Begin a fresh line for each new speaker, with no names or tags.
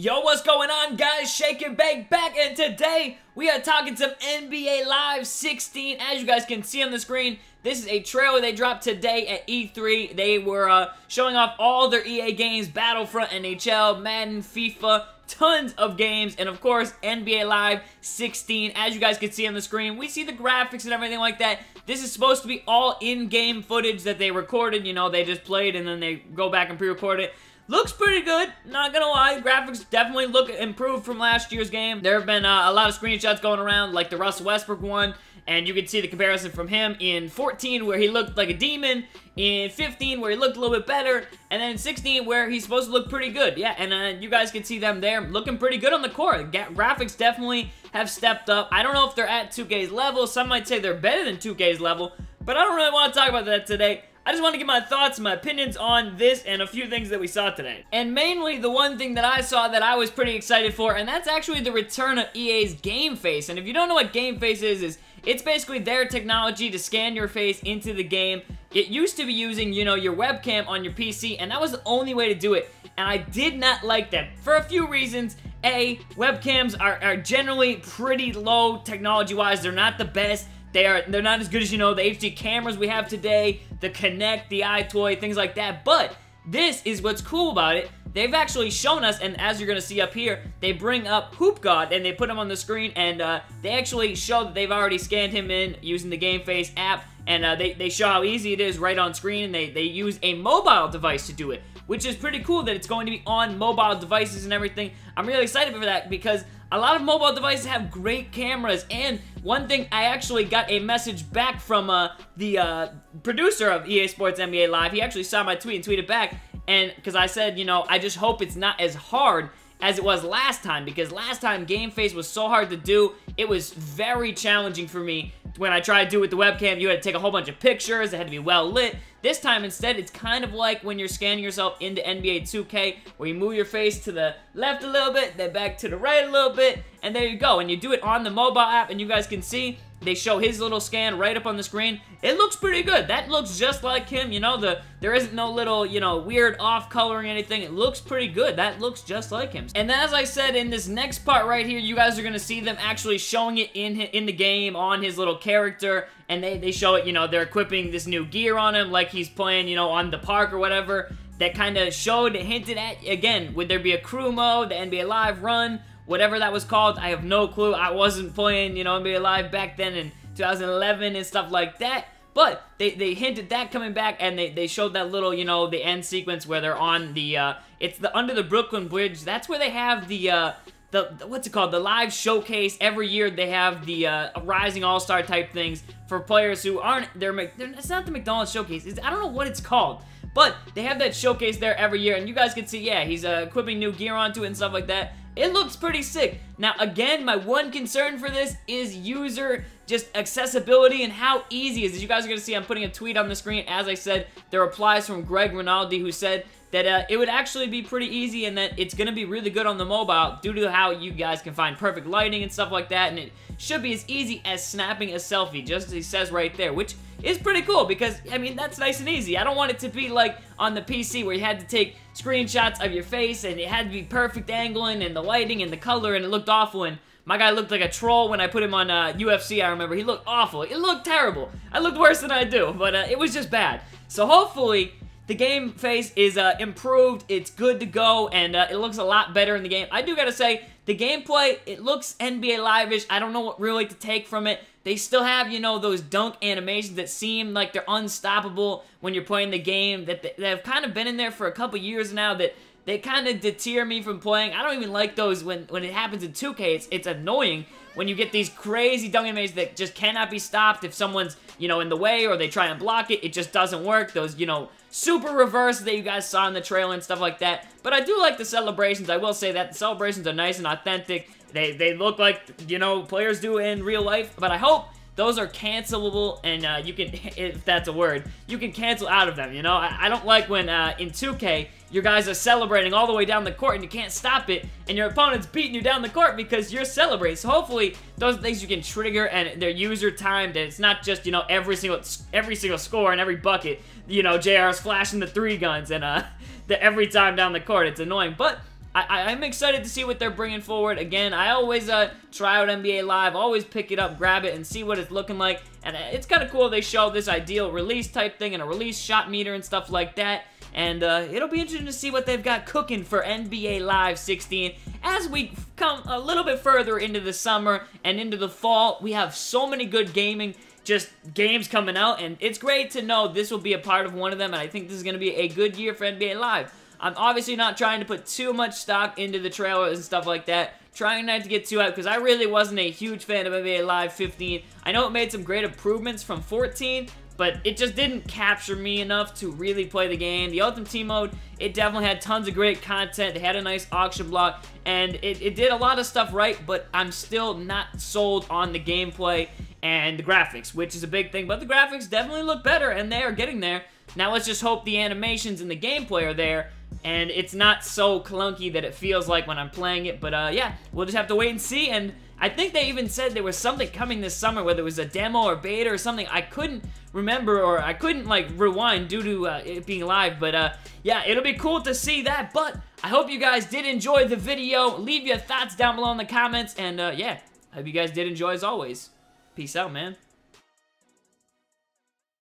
Yo, what's going on, guys? Shake and Bake back, and today we are talking some NBA Live 16. As you guys can see on the screen, this is a trailer they dropped today at E3. They were showing off all their EA games, Battlefront, NHL, Madden, FIFA, tons of games, and of course, NBA Live 16. As you guys can see on the screen, we see the graphics and everything like that. This is supposed to be all in-game footage that they recorded. You know, they just played and then they go back and pre-record it. Looks pretty good, not gonna lie. Graphics definitely look improved from last year's game. There have been a lot of screenshots going around, like the Russell Westbrook one, and you can see the comparison from him in 14, where he looked like a demon, in 15, where he looked a little bit better, and then in 16, where he's supposed to look pretty good. Yeah, and you guys can see them there looking pretty good on the court. Graphics definitely have stepped up. I don't know if they're at 2K's level. Some might say they're better than 2K's level, but I don't really want to talk about that today. I just want to give my thoughts and my opinions on this and a few things that we saw today. And mainly the one thing that I saw that I was pretty excited for, and that's actually the return of EA's Game Face. And if you don't know what Game Face is it's basically their technology to scan your face into the game. It used to be using, you know, your webcam on your PC, and that was the only way to do it. And I did not like that for a few reasons. A, webcams are generally pretty low technology-wise. They're not the best. They're not as good as, you know, the HD cameras we have today, the Kinect, the iToy, things like that. But this is what's cool about it. They've actually shown us, and as you're going to see up here, they bring up Hoop God, and they put him on the screen, and they actually show that they've already scanned him in using the Game Face app, and they show how easy it is right on screen, and they use a mobile device to do it, which is pretty cool that it's going to be on mobile devices and everything. I'm really excited for that because a lot of mobile devices have great cameras, and one thing, I actually got a message back from the producer of EA Sports NBA Live. He actually saw my tweet and tweeted back, and because I said, you know, I just hope it's not as hard as it was last time, because last time Game Face was so hard to do. It was very challenging for me. When I tried to do it with the webcam, you had to take a whole bunch of pictures. It had to be well lit. This time, instead, it's kind of like when you're scanning yourself into NBA 2K, where you move your face to the left a little bit, then back to the right a little bit, and there you go. And you do it on the mobile app, and you guys can see they show his little scan right up on the screen. It looks pretty good. That looks just like him, you know, there isn't no little, you know, weird off-coloring anything. It looks pretty good. That looks just like him. And as I said, in this next part right here, you guys are going to see them actually showing it in the game on his little character, and they show it, you know, they're equipping this new gear on him like he's playing, you know, on the park or whatever. That kind of showed, hinted at, again, would there be a crew mode, the NBA Live run, whatever that was called? I have no clue. I wasn't playing, you know, NBA Live back then in 2011 and stuff like that. But they hinted that coming back, and they showed that little, you know, the end sequence where they're on the, it's the under the Brooklyn Bridge. That's where they have the what's it called? The live showcase. Every year they have the Rising All-Star type things for players who aren't, it's not the McDonald's showcase. I don't know what it's called. But they have that showcase there every year, and you guys can see, yeah, he's equipping new gear onto it and stuff like that. It looks pretty sick. Now, again, my one concern for this is user just accessibility and how easy it is. As you guys are going to see, I'm putting a tweet on the screen. As I said, there are replies from Greg Rinaldi, who said that it would actually be pretty easy and that it's going to be really good on the mobile due to how you guys can find perfect lighting and stuff like that, and it should be as easy as snapping a selfie, just as he says right there, which is pretty cool because, I mean, that's nice and easy. I don't want it to be like on the PC where you had to take screenshots of your face and it had to be perfect angling and the lighting and the color, and it looked awful, and my guy looked like a troll when I put him on UFC, I remember. He looked awful. It looked terrible. I looked worse than I do, but it was just bad. So hopefully the Game Face is improved, it's good to go, and it looks a lot better in the game. I do gotta say, the gameplay, it looks NBA Live-ish. I don't know what really to take from it. They still have, you know, those dunk animations that seem like they're unstoppable when you're playing the game, that have kind of been in there for a couple years now, that they kind of deter me from playing. I don't even like those when it happens in 2K. It's annoying when you get these crazy dunk animations that just cannot be stopped if someone's, you know, in the way or they try and block it. It just doesn't work. Those, you know, super reverse that you guys saw in the trailer and stuff like that. But I do like the celebrations. I will say that the celebrations are nice and authentic. They look like, you know, players do in real life. But I hope those are cancelable, and you can, if that's a word, you can cancel out of them, you know? I don't like when in 2K, your guys are celebrating all the way down the court and you can't stop it, and your opponent's beating you down the court because you're celebrating. So hopefully, those are things you can trigger, and they're user timed, and it's not just, you know, every single score and every bucket, you know, JR's flashing the 3 guns, and every time down the court. It's annoying, but I'm excited to see what they're bringing forward. Again, I always try out NBA Live, always pick it up, grab it, and see what it's looking like. And it's kind of cool they show this ideal release type thing and a release shot meter and stuff like that. And it'll be interesting to see what they've got cooking for NBA Live 16. As we come a little bit further into the summer and into the fall, we have so many good games coming out, and it's great to know this will be a part of one of them, and I think this is going to be a good year for NBA Live. I'm obviously not trying to put too much stock into the trailers and stuff like that, trying not to get too out, because I really wasn't a huge fan of NBA Live 15. I know it made some great improvements from 14, but it just didn't capture me enough to really play the game. The Ultimate Team mode, it definitely had tons of great content. They had a nice auction block, and it did a lot of stuff right, but I'm still not sold on the gameplay and the graphics, which is a big thing, but the graphics definitely look better, and they are getting there. Now let's just hope the animations and the gameplay are there, and it's not so clunky that it feels like when I'm playing it, but yeah, we'll just have to wait and see. And I think they even said there was something coming this summer, whether it was a demo or beta or something. I couldn't remember, or I couldn't like rewind due to it being live, but yeah, it'll be cool to see that. But I hope you guys did enjoy the video. Leave your thoughts down below in the comments, and yeah, I hope you guys did enjoy as always. Peace out, man.